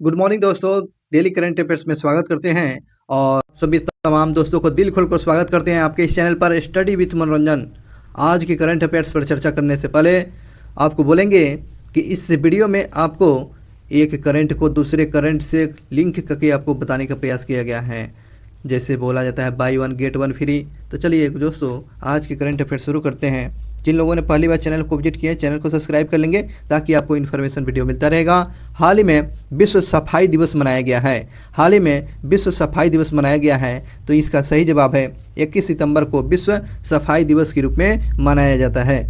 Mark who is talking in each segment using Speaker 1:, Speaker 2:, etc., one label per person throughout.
Speaker 1: Good morning दोस्तों। Daily current affairs में स्वागत करते हैं और सभी तमाम दोस्तों को दिल खोलकर स्वागत करते हैं आपके इस चैनल पर स्टडी विथ मनोरंजन। आज के करंट अफेयर्स पर चर्चा करने से पहले आपको बोलेंगे कि इस वीडियो में आपको एक करंट को दूसरे करंट से लिंक करके आपको बताने का प्रयास किया गया है। जैसे बोला जाता है by one get one free. तो चलिए दोस्तों आज के करंट अफेयर शुरू करते हैं। जिन लोगों ने पहली बार चैनल को विजिट किया है चैनल को सब्सक्राइब कर लेंगे ताकि आपको इन्फॉर्मेशन वीडियो मिलता रहेगा। हाल ही में विश्व सफाई दिवस मनाया गया है। हाल ही में विश्व सफाई दिवस मनाया गया है, तो इसका सही जवाब है 21 सितंबर को विश्व सफाई दिवस के रूप में मनाया जाता है।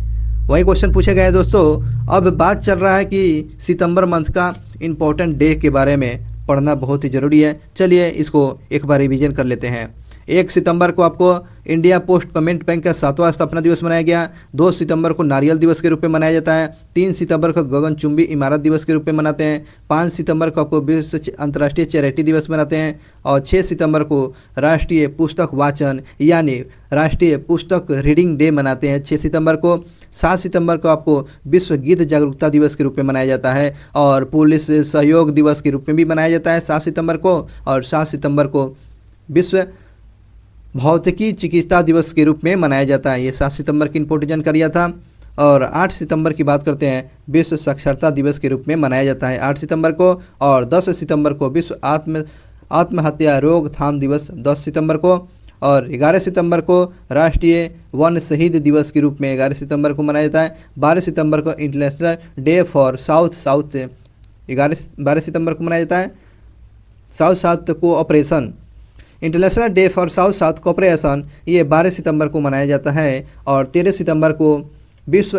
Speaker 1: वही क्वेश्चन पूछा गया है दोस्तों। अब बात चल रहा है कि सितंबर मंथ का इम्पोर्टेंट डे के बारे में पढ़ना बहुत ही ज़रूरी है। चलिए इसको एक बार रिवीजन कर लेते हैं। 1 सितंबर को आपको इंडिया पोस्ट पेमेंट बैंक का 7वां स्थापना दिवस मनाया गया। 2 सितंबर को नारियल दिवस के रूप में मनाया जाता है। 3 सितंबर को गगनचुंबी इमारत दिवस के रूप में मनाते हैं। 5 सितंबर को आपको विश्व अंतर्राष्ट्रीय चैरिटी दिवस मनाते हैं। और 6 सितंबर को राष्ट्रीय पुस्तक वाचन यानी राष्ट्रीय पुस्तक रीडिंग डे मनाते हैं 6 सितंबर को। 7 सितंबर को आपको विश्व गीत जागरूकता दिवस के रूप में मनाया जाता है और पुलिस सहयोग दिवस के रूप में भी मनाया जाता है 7 सितंबर को। और 7 सितंबर को विश्व भौतिकी चिकित्सा दिवस के रूप में मनाया जाता है। ये 7 सितंबर की इंपोर्टेंट जानकारी था। और 8 सितंबर की बात करते हैं, विश्व साक्षरता दिवस के रूप में मनाया जाता है 8 सितंबर को। और 10 सितंबर को विश्व आत्महत्या रोकथाम दिवस 10 सितंबर को। और 11 सितंबर को राष्ट्रीय वन शहीद दिवस के रूप में 11 सितंबर को मनाया जाता है। 12 सितंबर को इंटरनेशनल डे फॉर साउथ 12 सितंबर को मनाया जाता है। South cooperation international day for south cooperation ये 12 सितंबर को मनाया जाता है। और 13 सितंबर को विश्व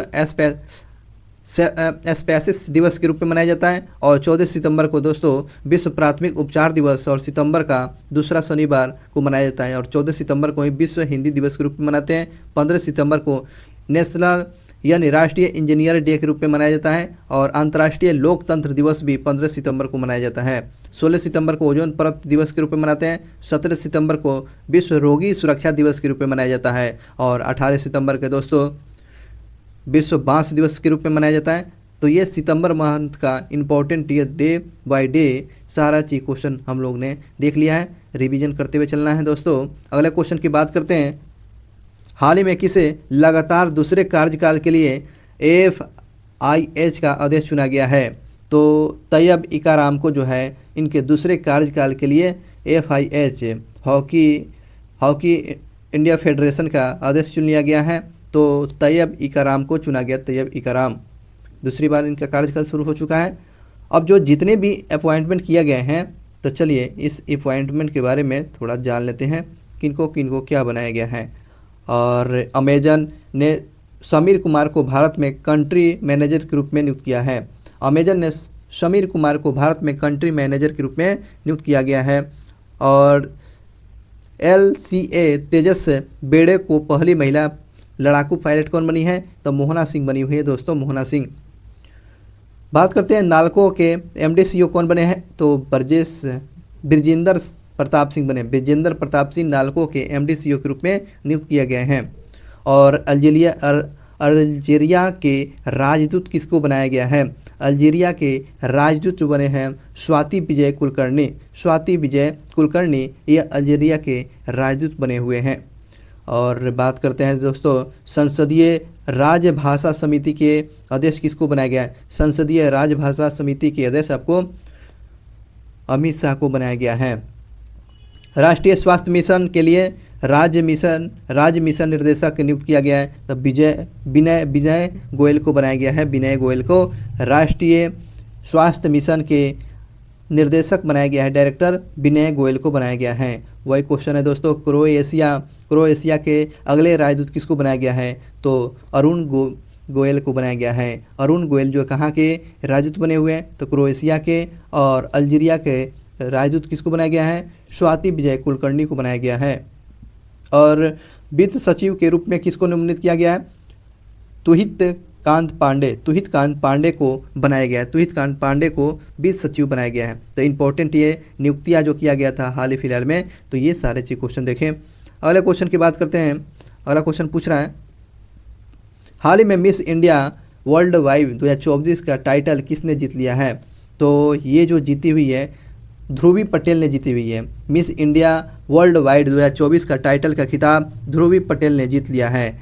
Speaker 1: एस्पेसिस दिवस के रूप में मनाया जाता है। और 14 सितंबर को दोस्तों विश्व प्राथमिक उपचार दिवस और सितंबर का दूसरा शनिवार को मनाया जाता है। और 14 सितंबर को ही विश्व हिंदी दिवस के रूप में मनाते हैं। 15 सितंबर को नेशनल यानी राष्ट्रीय इंजीनियर डे के रूप में मनाया जाता है। और अंतर्राष्ट्रीय लोकतंत्र दिवस भी 15 सितंबर को मनाया जाता है। 16 सितंबर को ओजोन परत दिवस के रूप में मनाते हैं। 17 सितंबर को विश्व रोगी सुरक्षा दिवस के रूप में मनाया जाता है। और 18 सितंबर के दोस्तों विश्व बांस दिवस के रूप में मनाया जाता है। तो ये सितंबर मंथ का इम्पोर्टेंट ये डे बाय डे सारा चीज क्वेश्चन हम लोग ने देख लिया है। रिवीजन करते हुए चलना है दोस्तों। अगले क्वेश्चन की बात करते हैं। हाल ही में किसे लगातार दूसरे कार्यकाल के लिए FIH का अध्यक्ष चुना गया है? तो तैयब इकाराम को जो है इनके दूसरे कार्यकाल के लिए FIH हॉकी इंडिया फेडरेशन का अध्यक्ष चुन लिया गया है। तो तैयब इकाराम को चुना गया। तैयब इकाराम दूसरी बार इनका कार्यकाल शुरू हो चुका है। अब जो जितने भी अपॉइंटमेंट किया गए हैं तो चलिए इस अपॉइंटमेंट के बारे में थोड़ा जान लेते हैं किनको किनको क्या बनाया गया है। और अमेजन ने समीर कुमार को भारत में कंट्री मैनेजर के रूप में नियुक्त किया है। अमेजन ने समीर कुमार को भारत में कंट्री मैनेजर के रूप में नियुक्त किया गया है। और LCA तेजस बेड़े को पहली महिला लड़ाकू पायलट कौन बनी है? तो मोहना सिंह बनी हुई है दोस्तों, मोहना सिंह। बात करते हैं नालको के MD CEO कौन बने हैं? तो ब्रजेंद्र प्रताप सिंह बने। ब्रजेंद्र प्रताप सिंह नालको के MD CEO के रूप में नियुक्त किया गए हैं। और अल्जीरिया के राजदूत किसको बनाया गया है? अल्जीरिया के राजदूत जो बने हैं स्वाति विजय कुलकर्णी। स्वाति विजय कुलकर्णी ये अल्जीरिया के राजदूत बने हुए हैं। और बात करते हैं दोस्तों संसदीय राजभाषा समिति के अध्यक्ष किसको बनाया गया है? संसदीय राजभाषा समिति के अध्यक्ष आपको अमित शाह को बनाया गया है। राष्ट्रीय स्वास्थ्य मिशन के लिए राज्य मिशन निर्देशक नियुक्त किया गया है। तो विनय गोयल को बनाया गया है। विनय गोयल को राष्ट्रीय स्वास्थ्य मिशन के निर्देशक बनाया गया है। डायरेक्टर विनय गोयल को बनाया गया है। वही क्वेश्चन है दोस्तों क्रोएशिया के अगले राजदूत किसको बनाया गया है? तो अरुण गोयल को बनाया गया है। अरुण गोयल जो कहाँ के राजदूत बने हुए हैं? तो क्रोएशिया के। और अल्जीरिया के राजदूत किसको बनाया गया है? स्वाति विजय कुलकर्णी को बनाया गया है। और वित्त सचिव के रूप में किसको नियमित किया गया है? तुहित कांत पांडे को बनाया गया है। तुहित कांत पांडे को वित्त सचिव बनाया गया है। तो इम्पोर्टेंट ये नियुक्तियां जो किया गया था हाल ही फिलहाल में, तो ये सारे चीज क्वेश्चन देखें। अगले क्वेश्चन की बात करते हैं। अगला क्वेश्चन पूछ रहा है हाल ही में मिस इंडिया वर्ल्ड वाइड 2024 का टाइटल किसने जीत लिया है? तो ये जो जीती हुई है ध्रुवी पटेल ने जीती हुई है। मिस इंडिया वर्ल्ड वाइड 2024 का टाइटल का खिताब ध्रुवी पटेल ने जीत लिया है।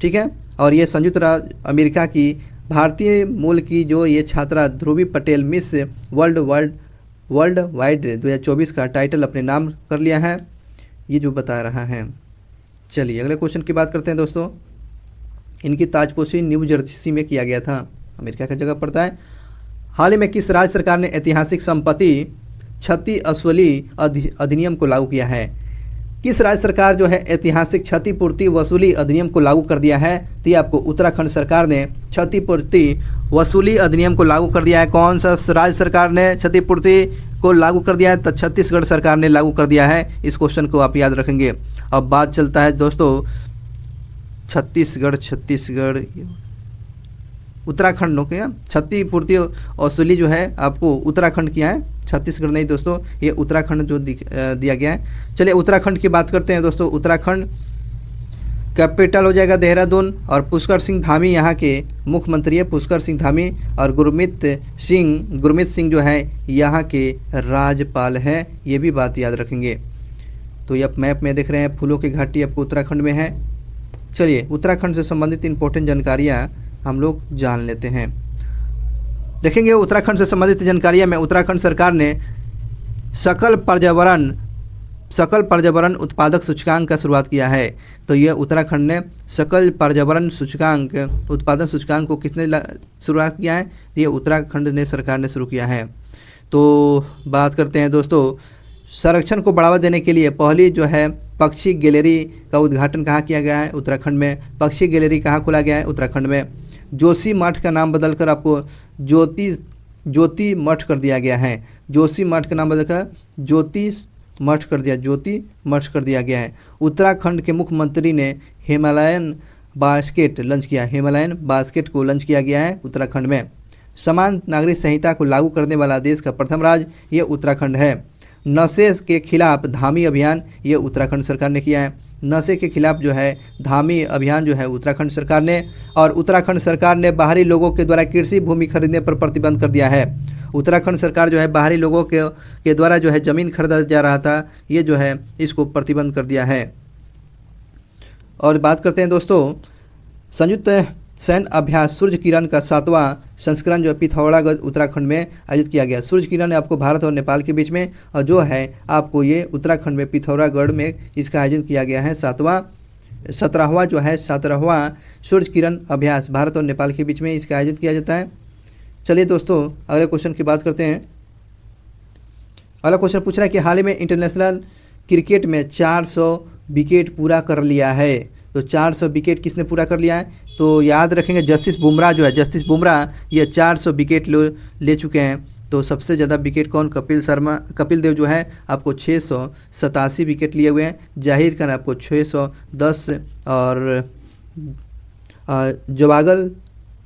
Speaker 1: ठीक है, और ये संयुक्त राज्य अमेरिका की भारतीय मूल की जो ये छात्रा ध्रुवी पटेल मिस वर्ल्ड वाइड 2024 का टाइटल अपने नाम कर लिया है, ये जो बता रहा है। चलिए अगले क्वेश्चन की बात करते हैं दोस्तों। इनकी ताजपोशी न्यू जर्सी में किया गया था, अमेरिका का जगह पड़ता है। हाल ही में किस राज्य सरकार ने ऐतिहासिक संपत्ति क्षति वसूली अधिनियम को लागू किया है? किस राज्य सरकार जो है ऐतिहासिक क्षतिपूर्ति वसूली अधिनियम को लागू कर दिया है? तो ये आपको उत्तराखंड सरकार ने क्षतिपूर्ति वसूली अधिनियम को लागू कर दिया है। कौन सा राज्य सरकार ने क्षतिपूर्ति को लागू कर दिया है? तो छत्तीसगढ़ सरकार ने लागू कर दिया है। इस क्वेश्चन को आप याद रखेंगे। अब बात चलता है दोस्तों छत्तीसगढ़ उत्तराखंड लोग क्या क्षतिपूर्ति वसूली जो है आपको उत्तराखंड किया है, छत्तीसगढ़ नहीं दोस्तों, ये उत्तराखंड जो दिया गया है। चलिए उत्तराखंड की बात करते हैं दोस्तों। उत्तराखंड कैपिटल हो जाएगा देहरादून, और पुष्कर सिंह धामी यहाँ के मुख्यमंत्री है। पुष्कर सिंह धामी और गुरमीत सिंह जो है यहाँ के राज्यपाल हैं, ये भी बात याद रखेंगे। तो ये आप मैप में देख रहे हैं फूलों की घाटी आपको उत्तराखंड में है। चलिए उत्तराखंड से संबंधित इंपॉर्टेंट जानकारियाँ हम लोग जान लेते हैं। देखेंगे उत्तराखंड से संबंधित जानकारियाँ में उत्तराखंड सरकार ने सकल पर्यावरण उत्पादक सूचकांक का शुरुआत किया है। तो यह उत्तराखंड ने सकल पर्यावरण सूचकांक उत्पादन सूचकांक को किसने शुरुआत किया है? ये उत्तराखंड ने सरकार ने शुरू किया है। तो बात करते हैं दोस्तों संरक्षण को बढ़ावा देने के लिए पहली जो है पक्षी गैलरी का उद्घाटन कहाँ किया गया है? उत्तराखंड में। पक्षी गैलरी कहाँ खोला गया है? उत्तराखंड में। जोशी मठ का नाम बदलकर आपको ज्योति मठ कर दिया गया है। जोशी मठ का नाम बदलकर ज्योति मठ कर दिया गया है। उत्तराखंड के मुख्यमंत्री ने हिमालयन बास्केट लॉन्च किया। हिमालयन बास्केट को लॉन्च किया गया है उत्तराखंड में। समान नागरिक संहिता को लागू करने वाला देश का प्रथम राज्य ये उत्तराखंड है। नशे के खिलाफ धामी अभियान ये उत्तराखंड सरकार ने किया है। नशे के खिलाफ जो है धामी अभियान जो है उत्तराखंड सरकार ने, और उत्तराखंड सरकार ने बाहरी लोगों के द्वारा कृषि भूमि खरीदने पर प्रतिबंध कर दिया है। उत्तराखंड सरकार जो है बाहरी लोगों के द्वारा जो है ज़मीन खरीदा जा रहा था, ये जो है इसको प्रतिबंध कर दिया है। और बात करते हैं दोस्तों संयुक्त सैन्य अभ्यास सूर्य किरण का 7वां संस्करण जो पिथौरागढ़ उत्तराखंड में आयोजित किया गया। सूर्य किरण आपको भारत और नेपाल के बीच में, और जो है आपको ये उत्तराखंड में पिथौरागढ़ में इसका आयोजन किया गया है। 17वां सूर्य किरण अभ्यास भारत और नेपाल के बीच में इसका आयोजित किया जाता है। चलिए दोस्तों अगले क्वेश्चन की बात करते हैं। अगला क्वेश्चन पूछ रहा है कि हाल ही में इंटरनेशनल क्रिकेट में 400 विकेट पूरा कर लिया है। तो 400 विकेट किसने पूरा कर लिया है? तो याद रखेंगे जस्टिस बुमराह जो है, जस्टिस बुमराह ये 400 विकेट ले चुके हैं। तो सबसे ज़्यादा विकेट कौन? कपिल देव जो है आपको 687 विकेट लिए हुए हैं। जाहिर खान आपको 610, और जवागल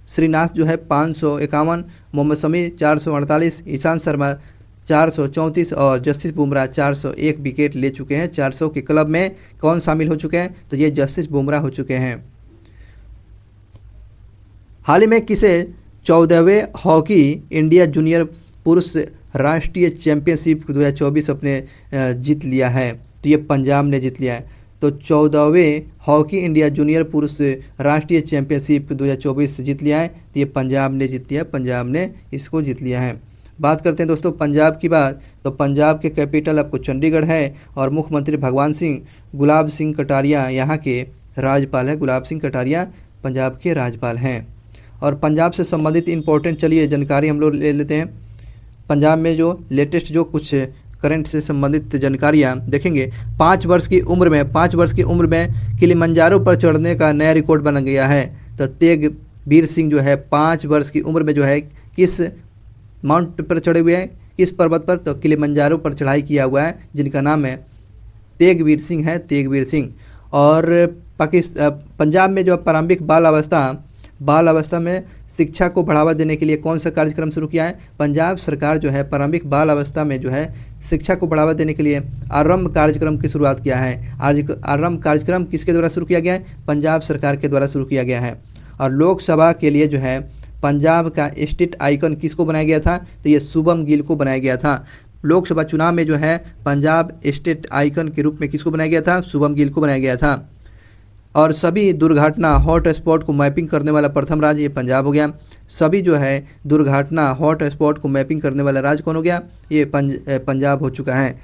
Speaker 1: श्रीनाथ जो है 551, मोहम्मद शमी 448, ईशांत शर्मा 434 और जस्टिस बुमराह 401 विकेट ले चुके हैं। 400 के क्लब में कौन शामिल हो चुके हैं? तो ये जस्टिस बुमराह हो चुके हैं। हाल ही में किसे 14वें हॉकी इंडिया जूनियर पुरुष राष्ट्रीय चैंपियनशिप 2024 अपने जीत लिया है? तो ये पंजाब ने जीत लिया है। तो 14वें हॉकी इंडिया जूनियर पुरुष राष्ट्रीय चैंपियनशिप 2024 जीत लिया है। तो ये पंजाब ने जीत लिया है, पंजाब ने इसको जीत लिया है। बात करते हैं दोस्तों पंजाब की बात। तो पंजाब के कैपिटल आपको चंडीगढ़ है, और मुख्यमंत्री गुलाब सिंह कटारिया यहाँ के राज्यपाल हैं। गुलाब सिंह कटारिया पंजाब के राज्यपाल हैं। और पंजाब से संबंधित इंपॉर्टेंट चलिए जानकारी हम लोग ले लेते हैं। पंजाब में जो लेटेस्ट जो कुछ करंट से संबंधित जानकारियाँ देखेंगे। 5 वर्ष की उम्र में किलिमंजारो पर चढ़ने का नया रिकॉर्ड बन गया है। तो तेगवीर सिंह जो है 5 वर्ष की उम्र में जो है किस माउंट पर चढ़े हुए हैं, किस पर्वत पर? तो किलिमंजारो पर चढ़ाई किया हुआ है, जिनका नाम है तेगवीर सिंह है, तेगवीर सिंह। और पंजाब में जो प्रारंभिक बाल अवस्था में शिक्षा को बढ़ावा देने के लिए कौन सा कार्यक्रम शुरू किया है? पंजाब सरकार जो है प्रारंभिक बाल अवस्था में जो है शिक्षा को बढ़ावा देने के लिए आरंभ कार्यक्रम की शुरुआत किया है। आरंभ कार्यक्रम किसके द्वारा शुरू किया गया है? पंजाब सरकार के द्वारा शुरू किया गया है। और लोकसभा के लिए जो है पंजाब का स्टेट आइकन किसको बनाया गया था? तो ये शुभम गिल को बनाया गया था। लोकसभा चुनाव में जो है पंजाब स्टेट आइकन के रूप में किसको बनाया गया था? शुभम गिल को बनाया गया था। और सभी दुर्घटना हॉट स्पॉट को मैपिंग करने वाला प्रथम राज्य ये पंजाब हो गया। सभी जो है दुर्घटना हॉट स्पॉट को मैपिंग करने वाला राज्य कौन हो गया? ये पंजाब हो चुका है।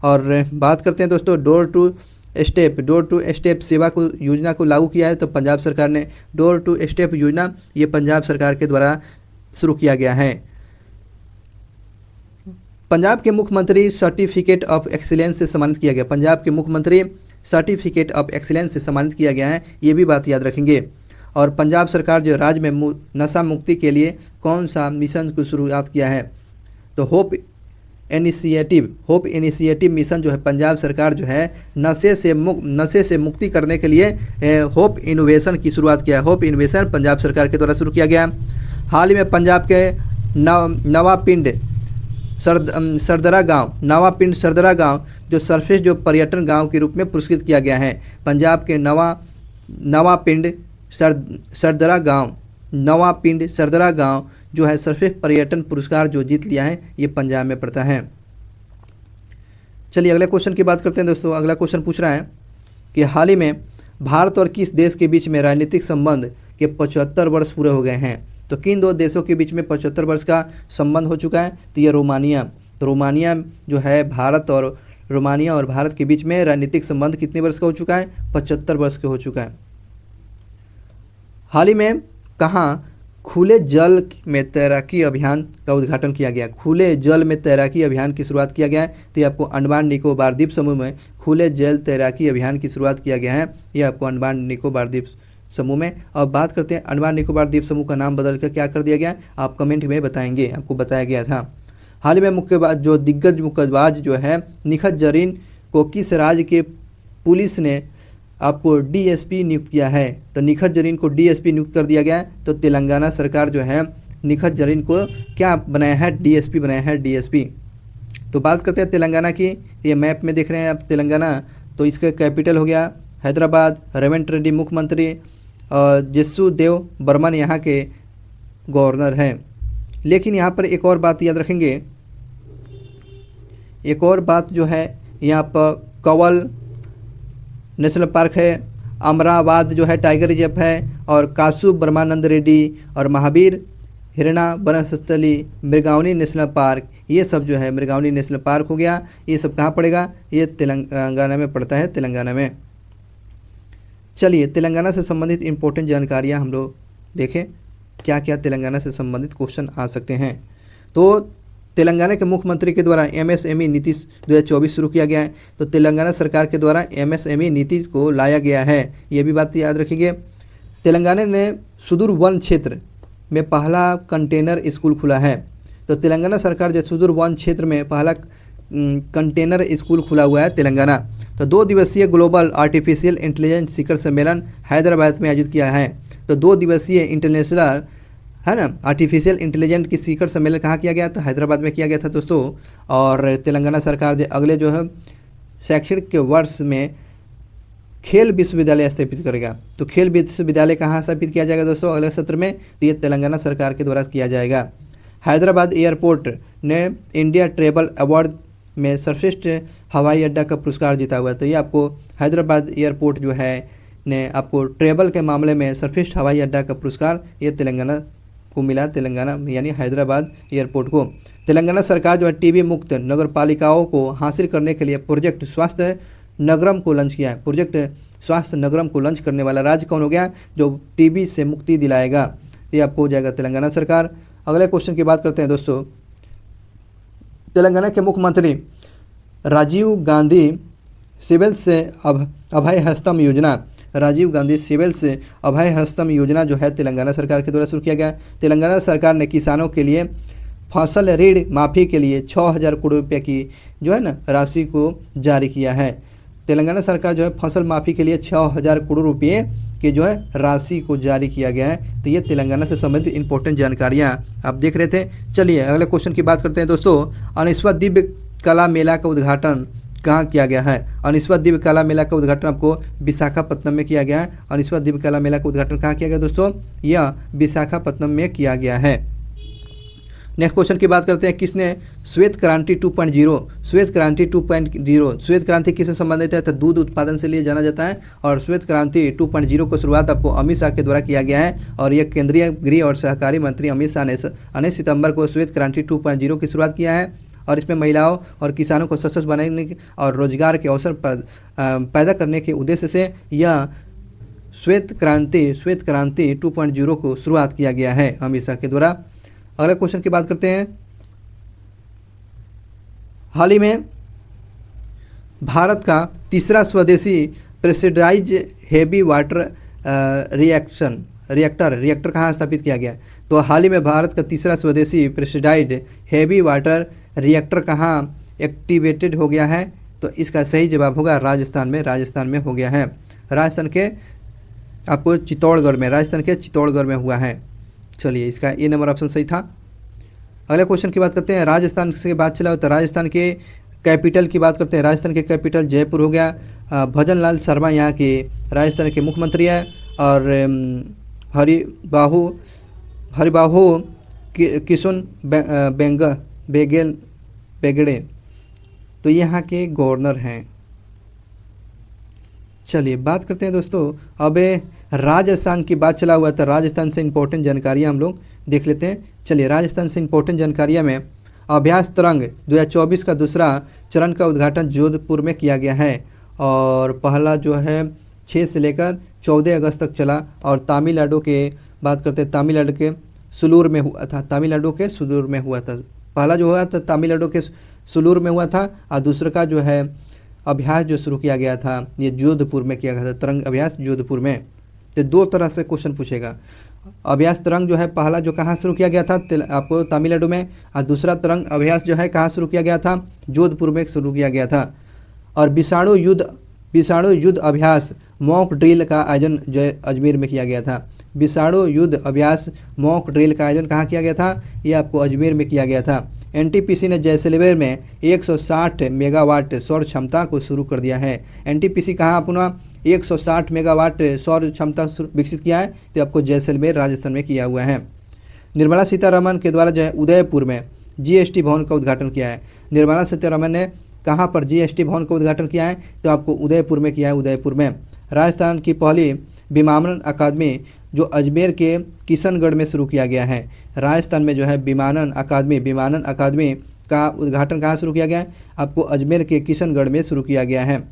Speaker 1: और बात करते हैं दोस्तों डोर टू स्टेप सेवा को योजना को लागू किया है तो पंजाब सरकार ने। डोर टू स्टेप योजना ये पंजाब सरकार के द्वारा शुरू किया गया है। पंजाब के मुख्यमंत्री सर्टिफिकेट ऑफ एक्सीलेंस से सम्मानित किया गया। पंजाब के मुख्यमंत्री सर्टिफिकेट ऑफ एक्सीलेंस से सम्मानित किया गया है, ये भी बात याद रखेंगे। और पंजाब सरकार जो राज्य में नशा मुक्ति के लिए कौन सा मिशन की शुरुआत किया है? तो होप इनिशिएटिव मिशन जो है पंजाब सरकार जो है नशे से मुक्ति करने के लिए होप इनोवेशन की शुरुआत किया है। होप इनोवेशन पंजाब सरकार के द्वारा शुरू किया गया। हाल ही में पंजाब के नवापिंड सरदरा गांव जो सर्वश्रेष्ठ जो पर्यटन गांव के रूप में पुरस्कृत किया गया है। पंजाब के नवापिंड सरदरा गांव जो है सर्वश्रेष्ठ पर्यटन पुरस्कार जो जीत लिया है, ये पंजाब में पड़ता है। चलिए अगले क्वेश्चन की बात करते हैं दोस्तों। अगला क्वेश्चन पूछ रहा है कि हाल ही में भारत और किस देश के बीच में राजनीतिक संबंध के 75 वर्ष पूरे हो गए हैं? तो किन दो देशों के बीच में 75 वर्ष का संबंध हो चुका है? तो ये रोमानिया। तो रोमानिया जो है रोमानिया और भारत के बीच में राजनीतिक संबंध कितने वर्ष का हो चुका है? 75 वर्ष का हो चुका है। हाल ही में कहाँ खुले जल में तैराकी अभियान का उद्घाटन किया गया? खुले जल में तैराकी अभियान की शुरुआत किया गया है तो ये आपको अंडमान निकोबार द्वीप समूह में खुले जल तैराकी अभियान की शुरुआत किया गया है। ये आपको अंडमान निकोबार द्वीप समूह में। अब बात करते हैं अंडमान निकोबार द्वीप समूह का नाम बदल कर क्या कर दिया गया? आप कमेंट में बताएंगे, आपको बताया गया था। हाल ही में दिग्गज मुक्केबाज जो है निखत जरीन को किस राज्य के पुलिस ने आपको डीएसपी नियुक्त किया है? तो निखत जरीन को डीएसपी नियुक्त कर दिया गया है। तो तेलंगाना सरकार जो है निखत जरीन को क्या बनाया है? डीएसपी बनाया है, डीएसपी। तो बात करते हैं तेलंगाना की। ये मैप में देख रहे हैं आप तेलंगाना, तो इसका कैपिटल हो गया हैदराबाद। रेवंत रेड्डी मुख्यमंत्री और जस्सुदेव बर्मन यहाँ के गवर्नर हैं। लेकिन यहाँ पर एक और बात याद रखेंगे, एक और बात जो है यहाँ पर कवल नेशनल पार्क है, अमरावती जो है टाइगर रिजर्व है, और कासु ब्रह्मानंद रेड्डी और महावीर हिरणा वनस्थली मृगावनी नेशनल पार्क, ये सब जो है मृगावनी नेशनल पार्क हो गया। ये सब कहाँ पड़ेगा? ये तेलंगाना में पड़ता है, तेलंगाना में। चलिए तेलंगाना से संबंधित इंपॉर्टेंट जानकारियाँ हम लोग देखें, क्या क्या तेलंगाना से संबंधित क्वेश्चन आ सकते हैं। तो तेलंगाना के मुख्यमंत्री के द्वारा एमएसएमई नीति 2024 शुरू किया गया है। तो तेलंगाना सरकार के द्वारा एमएसएमई नीति को लाया गया है, ये भी बात याद रखिए। तेलंगाना ने सुदूर वन क्षेत्र में पहला कंटेनर स्कूल खुला है। तो तेलंगाना सरकार जो सुदूर वन क्षेत्र में पहला कंटेनर स्कूल खुला हुआ है तेलंगाना। तो 2 दिवसीय ग्लोबल आर्टिफिशियल इंटेलिजेंस शिखर सम्मेलन हैदराबाद में आयोजित किया है। तो 2 दिवसीय इंटरनेशनल है ना आर्टिफिशियल इंटेलिजेंस की शिखर सम्मेलन कहाँ किया गया? तो हैदराबाद में किया गया था दोस्तों। और तेलंगाना सरकार अगले जो है शैक्षणिक के वर्ष में खेल विश्वविद्यालय स्थापित करेगा। तो खेल विश्वविद्यालय कहाँ स्थापित किया जाएगा दोस्तों अगले सत्र में? तो ये तेलंगाना सरकार के द्वारा किया जाएगा। हैदराबाद एयरपोर्ट ने इंडिया ट्रेवल अवार्ड में सर्वश्रेष्ठ हवाई अड्डा का पुरस्कार जीता हुआ है। तो ये आपको हैदराबाद एयरपोर्ट जो है ने आपको ट्रेवल के मामले में सर्वश्रेष्ठ हवाई अड्डा का पुरस्कार ये तेलंगाना को मिला, तेलंगाना यानी हैदराबाद एयरपोर्ट को। तेलंगाना सरकार जो है टीबी मुक्त नगर पालिकाओं को हासिल करने के लिए प्रोजेक्ट स्वास्थ्य नगरम को लॉन्च किया है। प्रोजेक्ट स्वास्थ्य नगरम को लॉन्च करने वाला राज्य कौन हो गया? जो टीबी से मुक्ति दिलाएगा, ये आपको हो जाएगा तेलंगाना सरकार। अगले क्वेश्चन की बात करते हैं दोस्तों। तेलंगाना के मुख्यमंत्री राजीव गांधी सिविल से अभय हस्तम योजना, राजीव गांधी सिविल से अभय हस्तम योजना जो है तेलंगाना सरकार के द्वारा शुरू किया गया। तेलंगाना सरकार ने किसानों के लिए फसल ऋण माफ़ी के लिए 6000 करोड़ रुपये की जो है ना राशि को जारी किया है। तेलंगाना सरकार जो है फसल माफ़ी के लिए 6000 करोड़ रुपये की जो है राशि को जारी किया गया है। तो ये तेलंगाना से संबंधित इंपॉर्टेंट जानकारियाँ आप देख रहे थे। चलिए अगले क्वेश्चन की बात करते हैं दोस्तों। अनिस्वा दिव्य कला मेला का उद्घाटन कहाँ किया गया है? अनिस्वा दिव्य कला मेला का उद्घाटन आपको विशाखापत्तनम में किया गया है। अनिस्वा दिव्य कला मेला का उद्घाटन कहाँ किया गया दोस्तों? यह विशाखापत्तनम में किया गया है। नेक्स्ट क्वेश्चन की बात करते हैं, किसने श्वेत क्रांति 2.0 श्वेत क्रांति 2.0 श्वेत क्रांति किससे संबंधित है? तो दूध उत्पादन से लिए जाना जाता है और श्वेत क्रांति 2.0 को शुरुआत आपको अमित शाह के द्वारा किया गया है और यह केंद्रीय गृह और सहकारी मंत्री अमित शाह ने 19 सितंबर को श्वेत क्रांति 2.0 की शुरुआत किया है और इसमें महिलाओं और किसानों को सशक्त बनाने और रोजगार के अवसर पैदा करने के उद्देश्य से यह श्वेत क्रांति 2.0 को शुरुआत किया गया है अमित शाह के द्वारा। अगले क्वेश्चन की बात करते हैं, हाल ही में भारत का तीसरा स्वदेशी प्रेशराइज हेवी वाटर रिएक्टर कहाँ स्थापित किया गया? तो हाल ही में भारत का तीसरा स्वदेशी प्रेशराइज्ड हेवी वाटर रिएक्टर कहाँ एक्टिवेटेड हो गया है? तो इसका सही जवाब होगा राजस्थान में हो गया है। राजस्थान के चित्तौड़गढ़ में हुआ है। चलिए, इसका ए नंबर ऑप्शन सही था। अगले क्वेश्चन की बात करते हैं, राजस्थान से बात चला तो राजस्थान के कैपिटल की बात करते हैं। राजस्थान के कैपिटल जयपुर हो गया। भजन लाल शर्मा यहाँ के राजस्थान के मुख्यमंत्री हैं और हरिबाहु किशुन बेगड़े तो यहाँ के गवर्नर हैं। चलिए बात करते हैं दोस्तों, अब राजस्थान की बात चला हुआ तो राजस्थान से इंपॉर्टेंट जानकारियाँ हम लोग देख लेते हैं। चलिए, राजस्थान से इंपॉर्टेंट जानकारियाँ में अभ्यास तरंग 2024 का दूसरा चरण का उद्घाटन जोधपुर में किया गया है और पहला जो है 6 से लेकर 14 अगस्त तक चला और तमिलनाडु के बात करते हैं, तमिलनाडु के सुलूर में हुआ था। पहला जो हुआ था तमिलनाडु के सुलूर में हुआ था और दूसरा का जो है अभ्यास जो शुरू किया गया था ये जोधपुर में किया गया था, तरंग अभ्यास जोधपुर में। तो दो तरह से क्वेश्चन पूछेगा। अभ्यास तरंग जो है पहला जो कहाँ शुरू किया गया था आपको तमिलनाडु में और दूसरा तरंग अभ्यास जो है कहाँ शुरू किया गया था? जोधपुर में शुरू किया गया था। और विषाणु युद्ध अभ्यास मॉक ड्रिल का आयोजन जो अजमेर में किया गया था। विषाणु युद्ध अभ्यास मॉक ड्रिल का आयोजन कहाँ किया गया था? ये आपको अजमेर में किया गया था। एनटीपीसी ने जैसलमेर में 160 मेगावाट सौर क्षमता को शुरू कर दिया है। एनटीपीसी कहाँ अपना 160 मेगावाट सौर क्षमता विकसित किया है? तो आपको जैसलमेर राजस्थान में किया हुआ है। निर्मला सीतारमण के द्वारा जो है उदयपुर में जीएसटी भवन का उद्घाटन किया है। निर्मला सीतारमण ने कहाँ पर जीएसटी भवन का उद्घाटन किया है? तो आपको उदयपुर में किया है, उदयपुर में। राजस्थान की पहली विमानन अकादमी जो अजमेर के किशनगढ़ में शुरू किया गया है। राजस्थान में जो है विमानन अकादमी का उद्घाटन कहाँ शुरू किया गया है? आपको अजमेर के किशनगढ़ में शुरू किया गया है।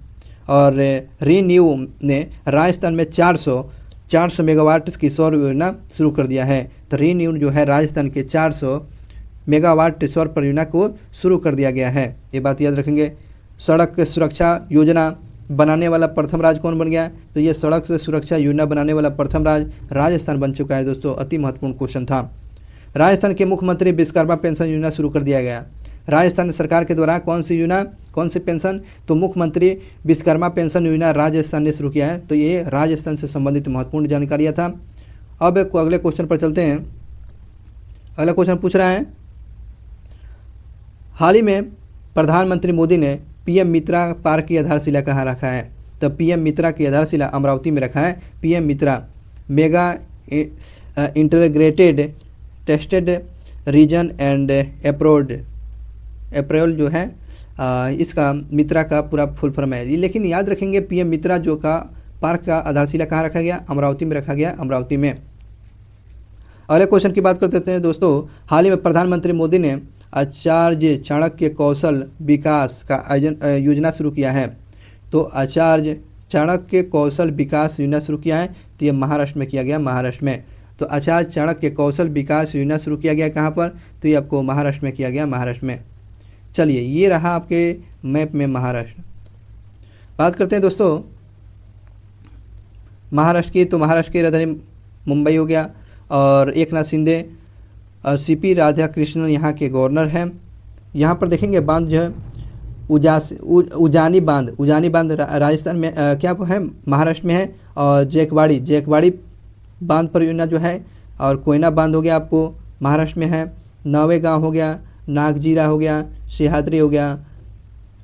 Speaker 1: और रीन्यू ने राजस्थान में 400 मेगावाट की सौर योजना शुरू कर दिया है। तो रीन्यू जो है राजस्थान के 400 मेगावाट सौर परियोजना को शुरू कर दिया गया है, ये बात याद रखेंगे। सड़क सुरक्षा योजना बनाने वाला प्रथम राज्य कौन बन गया? तो ये सड़क सुरक्षा योजना बनाने वाला प्रथम राज्य राजस्थान बन चुका है दोस्तों। अति महत्वपूर्ण क्वेश्चन था। राजस्थान के मुख्यमंत्री विश्वकर्मा पेंशन योजना शुरू कर दिया गया। राजस्थान सरकार के द्वारा कौन सी पेंशन? तो मुख्यमंत्री विश्वकर्मा पेंशन योजना राजस्थान ने शुरू किया है। तो ये राजस्थान से संबंधित महत्वपूर्ण जानकारियाँ था। अब अगले क्वेश्चन पर चलते हैं। अगला क्वेश्चन पूछ रहा है, हाल ही में प्रधानमंत्री मोदी ने पीएम मित्रा पार्क की आधारशिला कहाँ रखा है? तो पीएम मित्रा की आधारशिला अमरावती में रखा है। PM Mitra mega integrated textile region and apparel जो है इसका मित्रा का पूरा फुल फॉर्म है। लेकिन याद रखेंगे पीएम मित्रा जो का पार्क का आधारशिला कहाँ रखा गया? अमरावती में रखा गया, अमरावती में। अगले क्वेश्चन की बात करते हैं दोस्तों, हाल ही में प्रधानमंत्री मोदी ने आचार्य चाणक्य कौशल विकास का योजना शुरू किया है। तो आचार्य चाणक्य कौशल विकास योजना शुरू किया है, तो ये महाराष्ट्र में किया गया, महाराष्ट्र में। तो आचार्य चाणक्य कौशल विकास योजना शुरू किया गया कहाँ पर? तो ये आपको महाराष्ट्र में किया गया, महाराष्ट्र में। चलिए, ये रहा आपके मैप में महाराष्ट्र। बात करते हैं दोस्तों महाराष्ट्र की। तो महाराष्ट्र की राजधानी मुंबई हो गया और एकनाथ शिंदे और सीपी राधाकृष्णन यहाँ के गवर्नर हैं। यहाँ पर देखेंगे बांध जो है उजानी बांध राजस्थान में क्या है? महाराष्ट्र में है। और जेकवाड़ी बांध परियोजना जो है और कोयना बांध हो गया आपको महाराष्ट्र में है। नवेगांव हो गया, नागजीरा हो गया, सिहाद्री हो गया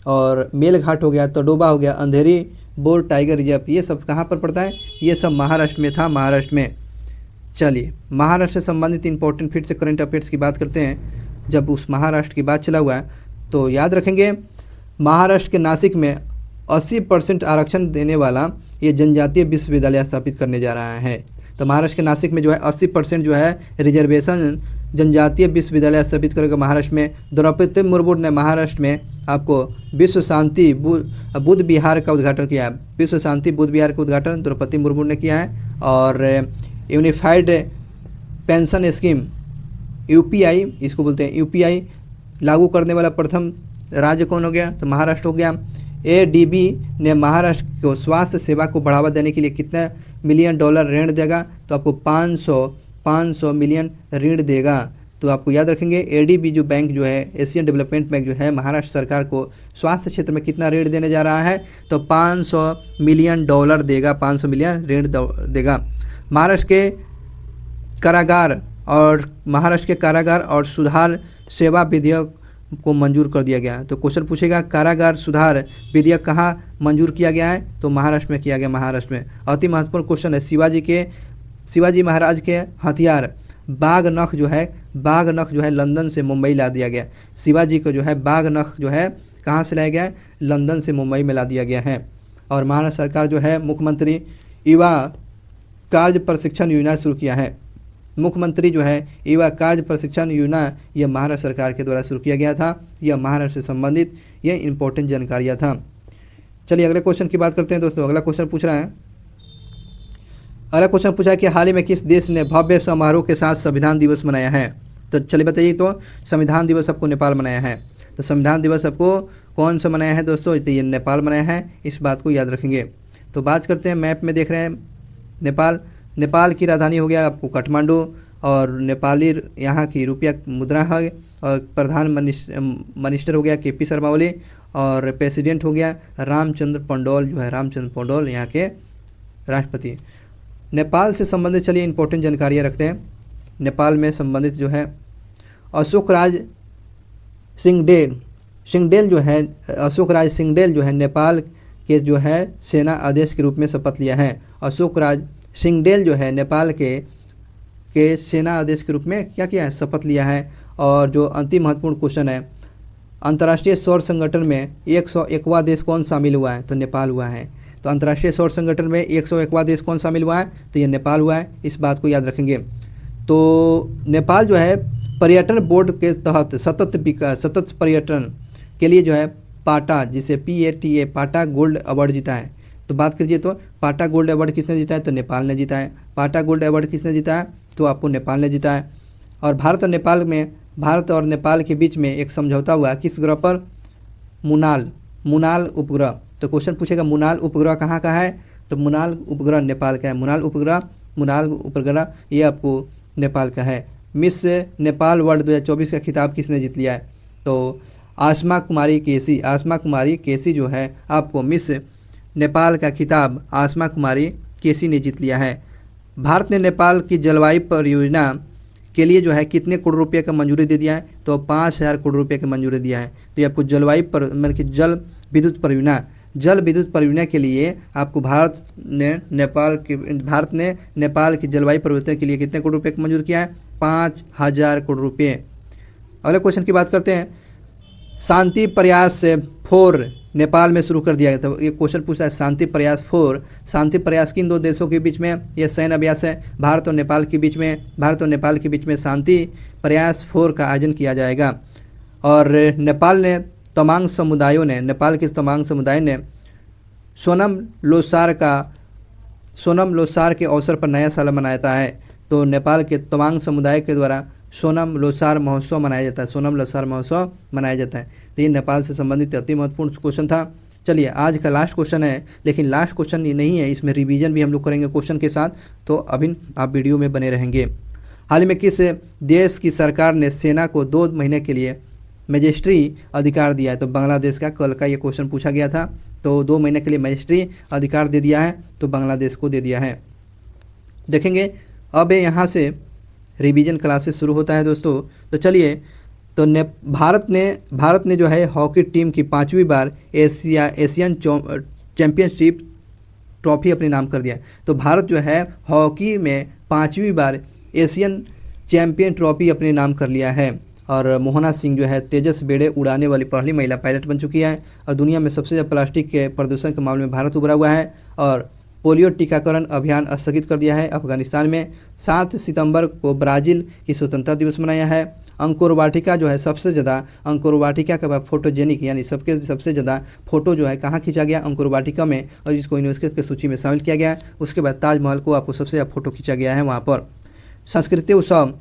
Speaker 1: और मेलघाट हो गया, तडोबा हो गया, अंधेरी बोर टाइगर रिजर्व, ये सब कहाँ पर पड़ता है? ये सब महाराष्ट्र में था, महाराष्ट्र में। चलिए महाराष्ट्र से संबंधित इंपॉर्टेंट फिर से करंट अफेयर्स की बात करते हैं। जब उस महाराष्ट्र की बात चला हुआ है तो याद रखेंगे, महाराष्ट्र के नासिक में 80% आरक्षण देने वाला ये जनजातीय विश्वविद्यालय स्थापित करने जा रहा है। तो महाराष्ट्र के नासिक में जो है 80% जो है रिजर्वेशन जनजातीय विश्वविद्यालय स्थापित करेगा महाराष्ट्र में। द्रौपदी मुर्मू ने महाराष्ट्र में आपको विश्व शांति बुद्ध विहार का उद्घाटन किया है। विश्व शांति बुद्ध विहार का उद्घाटन द्रौपदी मुर्मू ने किया है। और यूनिफाइड पेंशन स्कीम यूपीआई, इसको बोलते हैं यूपीआई, लागू करने वाला प्रथम राज्य कौन हो गया? तो महाराष्ट्र हो गया। एडीबी ने महाराष्ट्र को स्वास्थ्य सेवा को बढ़ावा देने के लिए कितना $1 मिलियन ऋण देगा? तो आपको 500 मिलियन ऋण देगा। तो आपको याद रखेंगे एडीबी जो बैंक जो है, एशियन डेवलपमेंट बैंक जो है, महाराष्ट्र सरकार को स्वास्थ्य क्षेत्र में कितना ऋण देने जा रहा है? तो $500 मिलियन देगा, 500 मिलियन ऋण देगा। महाराष्ट्र के कारागार और सुधार सेवा विधेयक को मंजूर कर दिया गया। तो क्वेश्चन पूछेगा कारागार सुधार विधेयक कहाँ मंजूर किया गया है? तो महाराष्ट्र में किया गया, महाराष्ट्र में। अति महत्वपूर्ण क्वेश्चन है, शिवाजी महाराज के हथियार बाघ नख जो है लंदन से मुंबई ला दिया गया। शिवाजी को जो है बाघ नख जो है कहाँ से लाया गया है? लंदन से मुंबई में ला दिया गया है। और महाराष्ट्र सरकार जो है मुख्यमंत्री युवा कार्य प्रशिक्षण योजना शुरू किया है। मुख्यमंत्री जो है युवा कार्य प्रशिक्षण योजना, यह महाराष्ट्र सरकार के द्वारा शुरू किया गया था। यह महाराष्ट्र से संबंधित ये इंपॉर्टेंट जानकारियाँ था। चलिए अगले क्वेश्चन की बात करते हैं दोस्तों। अगला क्वेश्चन पूछ रहा है, अगला क्वेश्चन पूछा है कि हाल ही में किस देश ने भव्य समारोह के साथ संविधान दिवस मनाया है? तो चलिए बताइए, तो संविधान दिवस आपको नेपाल मनाया है। तो संविधान दिवस आपको कौन सा मनाया है दोस्तों? तो ये नेपाल मनाया है, इस बात को याद रखेंगे। तो बात करते हैं, मैप में देख रहे हैं नेपाल की राजधानी हो गया आपको काठमांडू, और नेपाली यहाँ की रुपया मुद्रा है, और प्रधान मिनिस्टर हो गया केपी शर्मा ओली, और प्रेसिडेंट हो गया रामचंद्र पौडोल, जो है रामचंद्र पौडोल यहाँ के राष्ट्रपति। नेपाल से संबंधित चलिए इंपॉर्टेंट जानकारियाँ रखते हैं। नेपाल में संबंधित जो है अशोक राज सिंगडेल जो है नेपाल के जो है सेना अध्यक्ष के रूप में शपथ लिया है। अशोक राज सिंगडेल जो है नेपाल के सेना अध्यक्ष के रूप में क्या किया है? शपथ लिया है। और जो अंतिम महत्वपूर्ण क्वेश्चन है, अंतर्राष्ट्रीय सौर संगठन में 101वां देश कौन शामिल हुआ है? तो नेपाल हुआ है। तो अंतर्राष्ट्रीय सौर संगठन में 101वां देश कौन शामिल हुआ है? तो ये नेपाल हुआ है, इस बात को याद रखेंगे। तो नेपाल जो है पर्यटन बोर्ड के तहत सतत पर्यटन के लिए जो है पाटा, जिसे PATA पाटा गोल्ड अवार्ड जीता है। तो बात कीजिए तो पाटा गोल्ड अवार्ड किसने जीता है? तो नेपाल ने जीता है। पाटा गोल्ड अवार्ड किसने जीता है? तो आपको नेपाल ने जीता है। और भारत और नेपाल के बीच में एक समझौता हुआ किस ग्रह पर? मुनाल उपग्रह। तो क्वेश्चन पूछेगा मुनाल उपग्रह कहाँ का है? तो मुनाल उपग्रह नेपाल का है। मुनाल उपग्रह ये आपको नेपाल का है। मिस नेपाल वर्ल्ड 2024 का खिताब किसने जीत लिया है? तो आसमा कुमारी केसी जो है आपको मिस नेपाल का खिताब आसमा कुमारी केसी ने जीत लिया है। भारत ने नेपाल की जलवायु परियोजना के लिए जो है कितने करोड़ रुपए का मंजूरी दे दिया है? तो 5000 करोड़ रुपए की मंजूरी दिया है। तो ये आपको मतलब कि जल विद्युत परियोजना के लिए आपको भारत ने नेपाल की जलवायु परिवर्तन के लिए कितने करोड़ रुपए का मंजूर किया है? 5000 करोड़ रुपये। अगले क्वेश्चन की बात करते हैं, शांति प्रयास 4 नेपाल में शुरू कर दिया गया। तो ये क्वेश्चन पूछा है शांति प्रयास 4, शांति प्रयास किन दो देशों के बीच में? यह सैन्य अभ्यास है। भारत और नेपाल के बीच में शांति प्रयास 4 का आयोजन किया जाएगा। और नेपाल के तमाम समुदाय ने सोनम लोसार के अवसर पर नया साल मनाता है। तो नेपाल के तमाम समुदाय के द्वारा सोनम लोसार महोत्सव मनाया जाता है। तो ये नेपाल से संबंधित अति महत्वपूर्ण क्वेश्चन था। चलिए आज का लास्ट क्वेश्चन है, लेकिन लास्ट क्वेश्चन ये नहीं है, इसमें रिवीजन भी हम लोग करेंगे क्वेश्चन के साथ, तो अभी आप वीडियो में बने रहेंगे। हाल ही में किस देश की सरकार ने सेना को 2 महीने के लिए मजिस्ट्री अधिकार दिया है? तो बांग्लादेश का कल का ये क्वेश्चन पूछा गया था। तो 2 महीने के लिए मजिस्ट्री अधिकार दे दिया है, तो बांग्लादेश को दे दिया है। देखेंगे अब यहाँ से रिवीजन क्लासेस शुरू होता है दोस्तों। तो चलिए तो भारत ने जो है हॉकी टीम की 5वीं बार एशियन चैंपियनशिप ट्रॉफी अपने नाम कर दिया। तो भारत जो है हॉकी में 5वीं बार एशियन चैंपियन ट्रॉफी अपने नाम कर लिया है। और मोहना सिंह जो है तेजस बेड़े उड़ाने वाली पहली महिला पायलट बन चुकी है। और दुनिया में सबसे ज़्यादा प्लास्टिक के प्रदूषण के मामले में भारत उभरा हुआ है। और पोलियो टीकाकरण अभियान स्थगित कर दिया है अफगानिस्तान में। 7 सितंबर को ब्राज़ील की स्वतंत्रता दिवस मनाया है। अंकुर वाटिका जो है सबसे ज़्यादा अंकुर वाटिका के बाद फोटोजेनिक यानी सबसे ज़्यादा फोटो जो है कहाँ खींचा गया, अंकुर वाटिका में, और जिसको यूनेस्को की सूची में शामिल किया गया। उसके बाद ताजमहल को आपको सबसे ज़्यादा फोटो खींचा गया है वहाँ पर। सांस्कृतिक उत्सव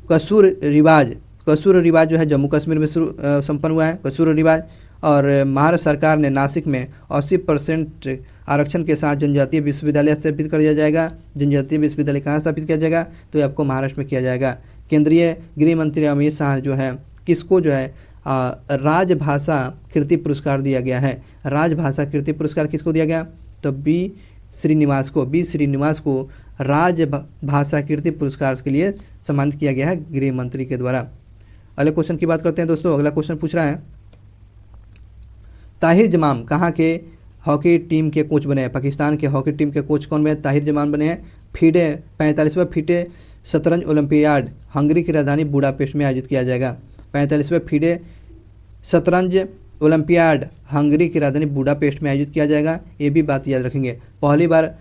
Speaker 1: कसूर रिवाज जो है जम्मू कश्मीर में संपन्न हुआ है कसूर रिवाज। और महाराष्ट्र सरकार ने नासिक में 80% आरक्षण के साथ जनजातीय विश्वविद्यालय स्थापित कर दिया जाएगा। जनजातीय विश्वविद्यालय कहाँ स्थापित किया जाएगा, तो ये आपको महाराष्ट्र में किया जाएगा। केंद्रीय गृह मंत्री अमित शाह जो है किसको जो है राजभाषा कीर्ति पुरस्कार दिया गया है। राजभाषा कीर्ति पुरस्कार किसको दिया गया, तो बी श्रीनिवास को राजभाषा कीर्ति पुरस्कार के लिए सम्मानित किया गया है गृह मंत्री के द्वारा। अगले क्वेश्चन की बात करते हैं दोस्तों। अगला क्वेश्चन पूछ रहा है ताहिर जमाम कहाँ के हॉकी टीम के कोच बने हैं। पाकिस्तान के हॉकी टीम के कोच कौन बने, ताहिर जमाम बने हैं। 45वां फीडे शतरंज ओलंपियाड हंगरी की राजधानी बुडापेस्ट में आयोजित किया जाएगा। 45वां फीडे शतरंज ओलंपियाड हंगरी की राजधानी बुडापेस्ट में आयोजित किया जाएगा। ये भी बात याद रखेंगे। पहली बार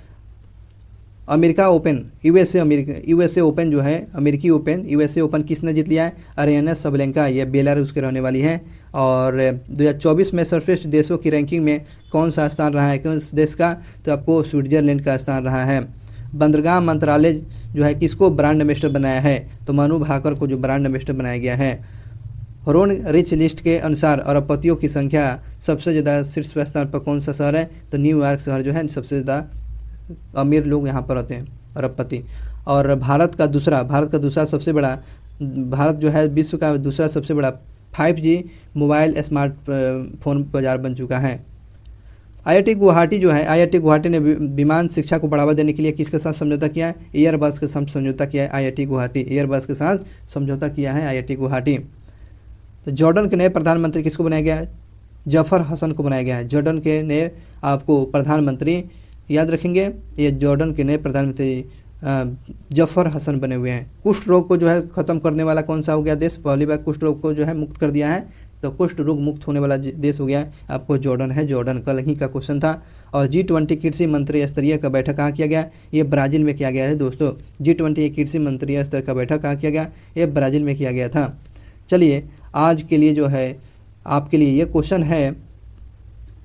Speaker 1: अमेरिका ओपन यूएसए ओपन जो है अमेरिकी ओपन यूएसए ओपन किसने जीत लिया है, अरियाना सबलेंका, ये बेलारूस के रहने वाली हैं। और 2024 में सर्वश्रेष्ठ देशों की रैंकिंग में कौन सा स्थान रहा है, कौन देश का, तो आपको स्विट्जरलैंड का स्थान रहा है। बंदरगाह मंत्रालय जो है किसको ब्रांड एम्बेसडर बनाया है, तो मनु भाकर को जो ब्रांड एम्बेसडर बनाया गया है। रोन रिच लिस्ट के अनुसार अरबपतियों की संख्या सबसे ज़्यादा शीर्ष स्थान पर कौन सा शहर है, तो न्यूयॉर्क शहर जो है सबसे ज़्यादा अमीर लोग यहाँ पर रहते हैं, अरबपति। और भारत का दूसरा सबसे बड़ा, भारत जो है विश्व का दूसरा सबसे बड़ा 5G मोबाइल स्मार्टफोन बाजार बन चुका है। IIT गुवाहाटी जो है, IIT गुवाहाटी ने विमान शिक्षा को बढ़ावा देने के लिए किसके साथ समझौता किया है, एयरबस के साथ समझौता किया है। IIT गुवाहाटी एयरबस के साथ समझौता किया है IIT गुवाहाटी। तो जॉर्डन के नए प्रधानमंत्री किसको बनाया गया है, जफर हसन को बनाया गया है। जॉर्डन के नए आपको प्रधानमंत्री याद रखेंगे, ये जॉर्डन के नए प्रधानमंत्री जफर हसन बने हुए हैं। कुष्ठ रोग को जो है ख़त्म करने वाला कौन सा हो गया देश, पहली बार कुष्ठ रोग को जो है मुक्त कर दिया है, तो कुष्ठ रोग मुक्त होने वाला देश हो गया है आपको जॉर्डन है। जॉर्डन कल ही का क्वेश्चन था। और G20 कृषि मंत्री स्तरीय का बैठक कहाँ किया गया, ये ब्राज़ील में किया गया है दोस्तों। G20 कृषि मंत्री स्तर का बैठक कहाँ किया गया, ये ब्राज़ील में किया गया था। चलिए आज के लिए जो है आपके लिए ये क्वेश्चन है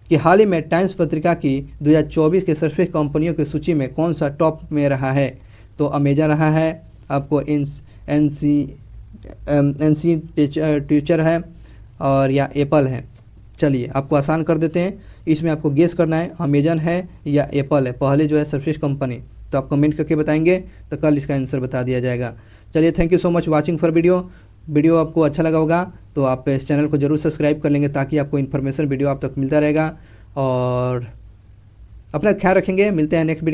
Speaker 1: कि हाल ही में टाइम्स पत्रिका की 2024 के सर्वश्रेष्ठ कंपनियों की सूची में कौन सा टॉप में रहा है, तो अमेजन रहा है, आपको एनसी टीचर है, और या एप्पल है। चलिए आपको आसान कर देते हैं, इसमें आपको गेस करना है अमेजन है या एप्पल है पहले जो है सर्वश्रेष्ठ कंपनी, तो आप कमेंट करके बताएंगे तो कल इसका आंसर बता दिया जाएगा। चलिए thank you so much watching for video आपको अच्छा लगा होगा तो आप इस चैनल को जरूर सब्सक्राइब कर लेंगे ताकि आपको इन्फॉर्मेशन वीडियो आप तक मिलता रहेगा। और अपना ख्याल रखेंगे, मिलते हैं नेक्स्ट वीडियो।